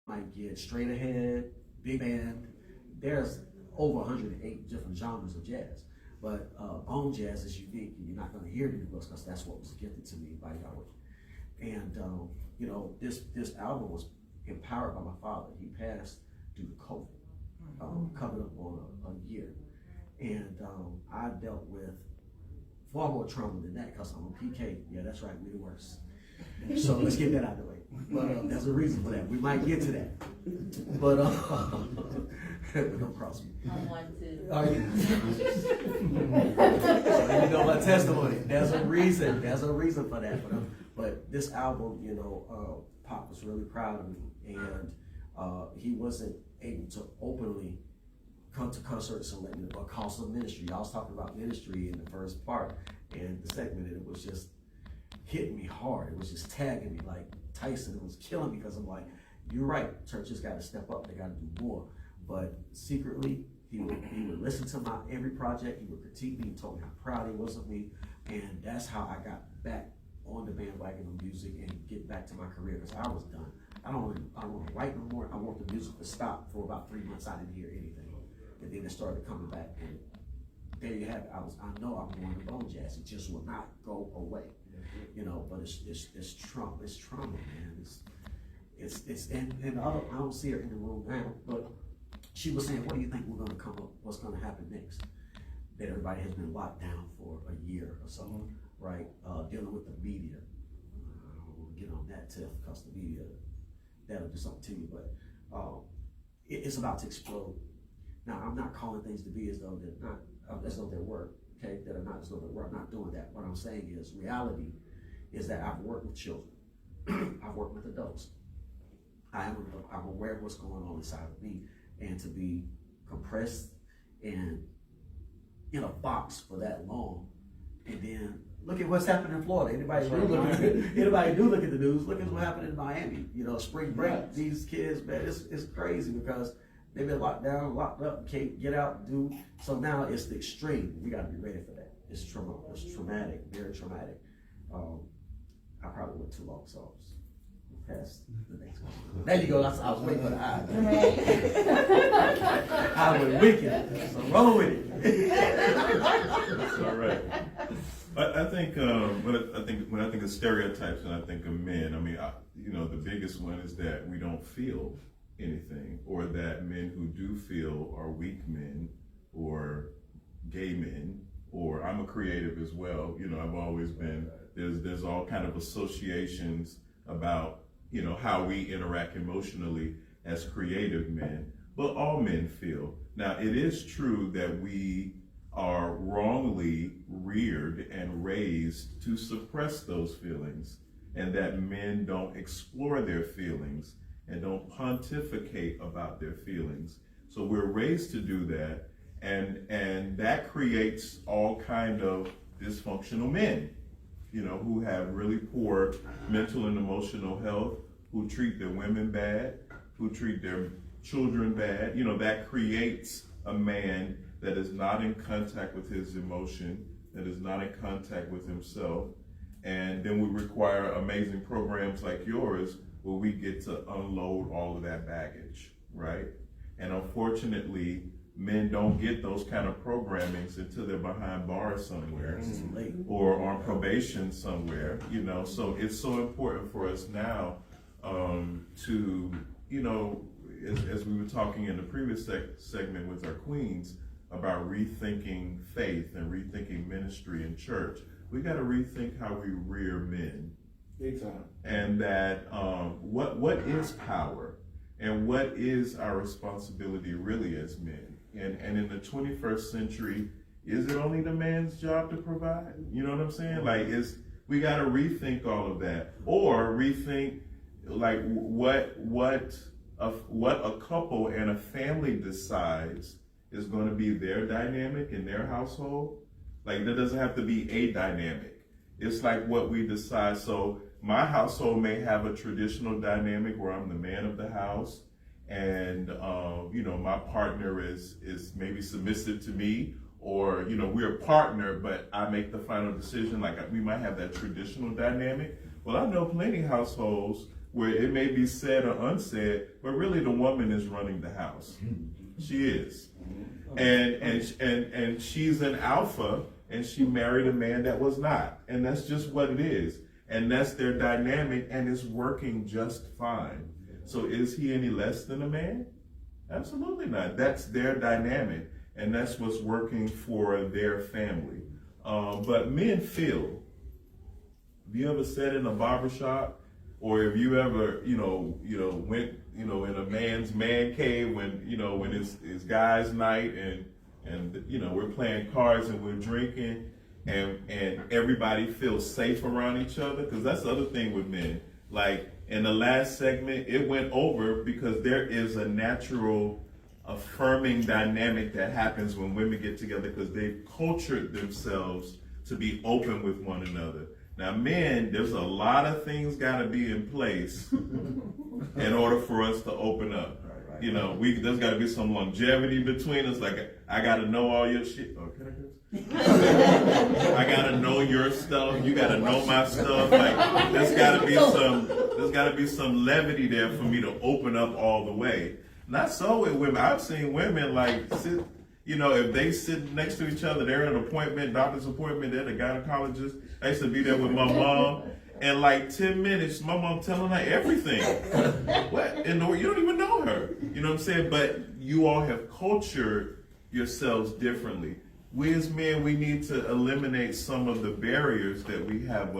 might get straight ahead, big band. There's over 108 different genres of jazz. But bone jazz is unique, and you're not going to hear it anywhere because that's what was gifted to me by Yahweh. And this album was empowered by my father. He passed due to COVID, coming up on a year. And I dealt with far more trauma than that because I'm on PK. Yeah, that's right, we're the worst. So let's get that out of the way. But there's a reason for that. We might get to that. But don't cross me. I want to. So you know my testimony. There's a reason. There's a reason for that. But this album, Pop was really proud of me, and he wasn't able to openly come to concerts and let me know, call some ministry. I was talking about ministry in the first part, and the segment, it was just hitting me hard. It was just tagging me like Tyson. It was killing me because I'm like, you're right, churches got to step up, they got to do more. But secretly, he would listen to my every project, he would critique me, he told me how proud he was of me, and that's how I got back on the bandwagon of music and get back to my career because I was done. I don't want to write no more. I want the music to stop. For about 3 months, I didn't hear anything, and then it started coming back, and there you have it. I know I'm going to bone jazz. It just will not go away. But it's trauma. It's trauma, man. And I don't see her in the room now, but she was saying, what do you think we're going to come up, what's going to happen next? That everybody has been locked down for a year or so, right? Dealing with the media. I don't want to get on that tip because the media, that'll do something to you, but it's about to explode. Now, I'm not calling things to be as though they're not, as though they were, okay? That are not as though they were. I'm not doing that. What I'm saying is reality is that I've worked with children. I've worked with adults. I'm aware of what's going on inside of me, and to be compressed and in a box for that long, and then look at what's happening in Florida. Anybody do look at the news? Look at what happened in Miami. Spring break. These kids, man, it's crazy because they've been locked down, locked up, can't get out, do. So now it's the extreme. We got to be ready for that. It's traumatic, very traumatic. I probably went too long, so past the next one. There you go. I was waiting for the eye. I went wicked. So roll with it. That's all right. I think when I think of stereotypes and I think of men, the biggest one is that we don't feel anything, or that men who do feel are weak men or gay men. Or I'm a creative as well. I've always been, there's all kind of associations about, how we interact emotionally as creative men, but all men feel. Now, it is true that we are wrongly reared and raised to suppress those feelings, and that men don't explore their feelings and don't pontificate about their feelings. So we're raised to do that, and that creates all kind of dysfunctional men, who have really poor mental and emotional health, who treat their women bad, who treat their children bad. That creates a man that is not in contact with his emotion, that is not in contact with himself. And then we require amazing programs like yours where we get to unload all of that baggage, right? And unfortunately, men don't get those kind of programmings until they're behind bars somewhere or on probation somewhere, So it's so important for us now to, as we were talking in the previous segment with our queens about rethinking faith and rethinking ministry and church, we got to rethink how we rear men. Big time. And that what is power and what is our responsibility really as men? And in the 21st century, is it only the man's job to provide? You know what I'm saying? Like, we got to rethink all of that, or rethink like what a couple and a family decides is going to be their dynamic in their household. Like, there doesn't have to be a dynamic. It's like what we decide. So my household may have a traditional dynamic where I'm the man of the house, and my partner is maybe submissive to me, or we're a partner, but I make the final decision. Like, we might have that traditional dynamic. Well, I know plenty of households where it may be said or unsaid, but really the woman is running the house. She is. And she's an alpha, and she married a man that was not. And that's just what it is. And that's their dynamic, and it's working just fine. So is he any less than a man? Absolutely not. That's their dynamic, and that's what's working for their family. But men feel. Have you ever sat in a barbershop, or have you ever, went, in a man's man cave when it's guys' night and we're playing cards and we're drinking and everybody feels safe around each other? Because that's the other thing with men. Like in the last segment, it went over because there is a natural affirming dynamic that happens when women get together because they've cultured themselves to be open with one another. Now, men, there's a lot of things got to be in place in order for us to open up. There's got to be some longevity between us. Like, I got to know all your shit. Oh, can I go? I got to know your stuff. You got to know my stuff. Like, there's got to be some levity there for me to open up all the way. Not so with women. I've seen women sit. If they sit next to each other, they're at an appointment, doctor's appointment, they're the gynecologist. I used to be there with my mom, and 10 minutes, my mom telling her everything. What? And you don't even know her. You know what I'm saying? But you all have cultured yourselves differently. We as men, we need to eliminate some of the barriers that we have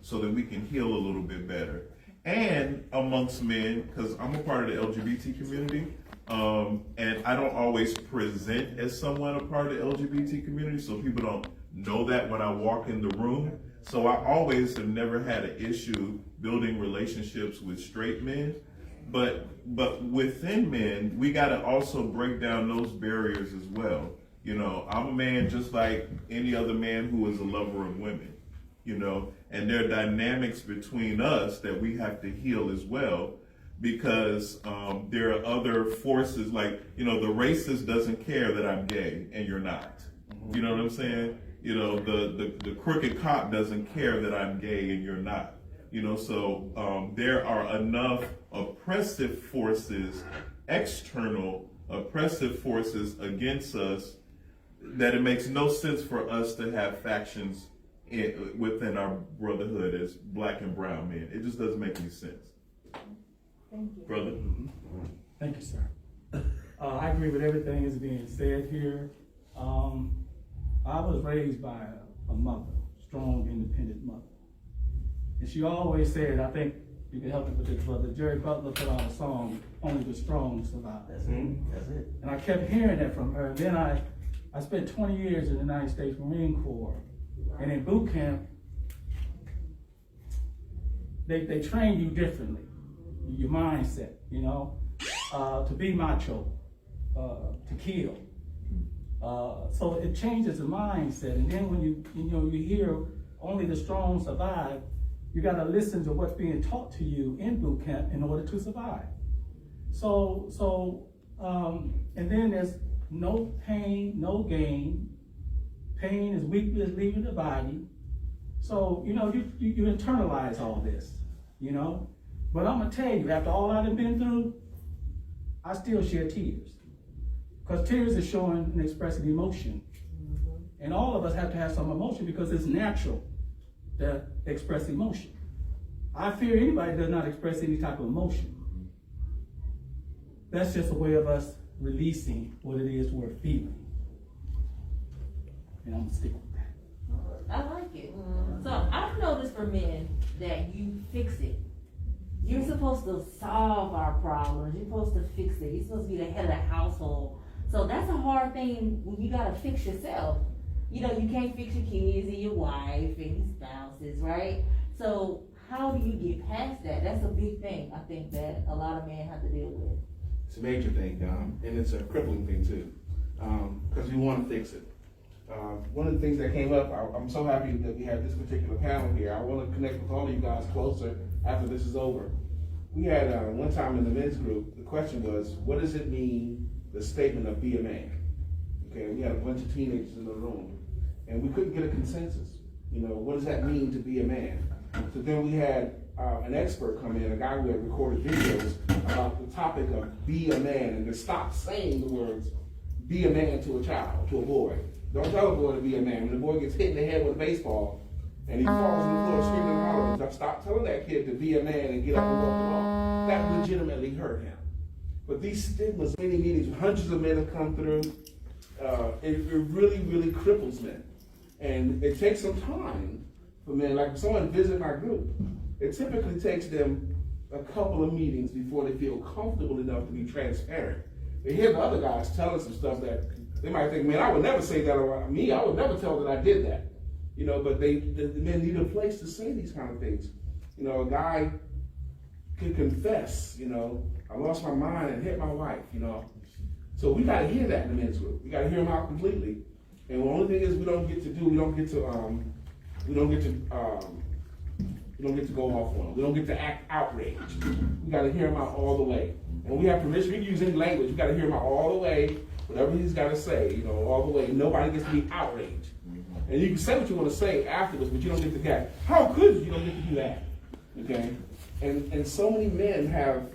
so that we can heal a little bit better. And amongst men, because I'm a part of the LGBT community, and I don't always present as someone a part of the LGBT community, so people don't know that when I walk in the room. So I always have never had an issue building relationships with straight men. But within men, we got to also break down those barriers as well. I'm a man just like any other man who is a lover of women, and there are dynamics between us that we have to heal as well. Because there are other forces the racist doesn't care that I'm gay and you're not. You know what I'm saying? The crooked cop doesn't care that I'm gay and you're not. So there are enough oppressive forces, external oppressive forces against us that it makes no sense for us to have factions within our brotherhood as black and brown men. It just doesn't make any sense. Thank you. Brother? Thank you, sir. I agree with everything that's being said here. I was raised by a mother, strong, independent mother. And she always said, I think you can help me with this, brother. Jerry Butler put out a song, Only the Strong Survive. That's it. That's it. And I kept hearing that from her. Then I spent 20 years in the United States Marine Corps. And in boot camp, they train you differently. Your mindset, to be macho, to kill. So it changes the mindset. And then when you hear only the strong survive, you got to listen to what's being taught to you in boot camp in order to survive. And then there's no pain, no gain. Pain is weakness leaving the body. So, you internalize all this, But I'm gonna tell you, after all I've been through, I still shed tears. Because tears is showing and expressing emotion. And all of us have to have some emotion because it's natural to express emotion. I fear anybody that does not express any type of emotion. That's just a way of us releasing what it is we're feeling. And I'm gonna stick with that. I like it. So I've noticed for men that you fix it. You're supposed to solve our problems. You're supposed to fix it. You're supposed to be the head of the household. So that's a hard thing when you gotta fix yourself. You can't fix your kids and your wife and your spouses, right? So how do you get past that? That's a big thing, I think, that a lot of men have to deal with. It's a major thing, and it's a crippling thing too, because we want to fix it. One of the things that came up, I'm so happy that we have this particular panel here. I want to connect with all of you guys closer after this is over. We had one time in the men's group, the question was, what does it mean, the statement of be a man? Okay, we had a bunch of teenagers in the room, and we couldn't get a consensus. What does that mean to be a man? So then we had an expert come in, a guy who had recorded videos about the topic of be a man, and to stop saying the words be a man to a child, to a boy. Don't tell a boy to be a man. When the boy gets hit in the head with a baseball and he falls on the floor screaming and hollering, stop telling that kid to be a man and get up and walk along. That legitimately hurt him. But these stigmas, many meetings, hundreds of men have come through. It really, really cripples men. And it takes some time for men, like if someone visits my group, it typically takes them a couple of meetings before they feel comfortable enough to be transparent. They hear the other guys telling some stuff that they might think, man, I would never say that around me. I would never tell that I did that. You know, but the men need a place to say these kind of things. You know, a guy can confess, you know, I lost my mind and hit my wife, you know. So we got to hear that in the men's group. We got to hear them out completely. And the only thing is we don't get to go off on them. We don't get to act outraged. We got to hear him out all the way. And we have permission. We can use any language. We got to hear him out all the way. Whatever he's got to say, you know, all the way. Nobody gets to be outraged. And you can say what you want to say afterwards, but you don't get to get. How could you? You don't get to do that. Okay. And so many men have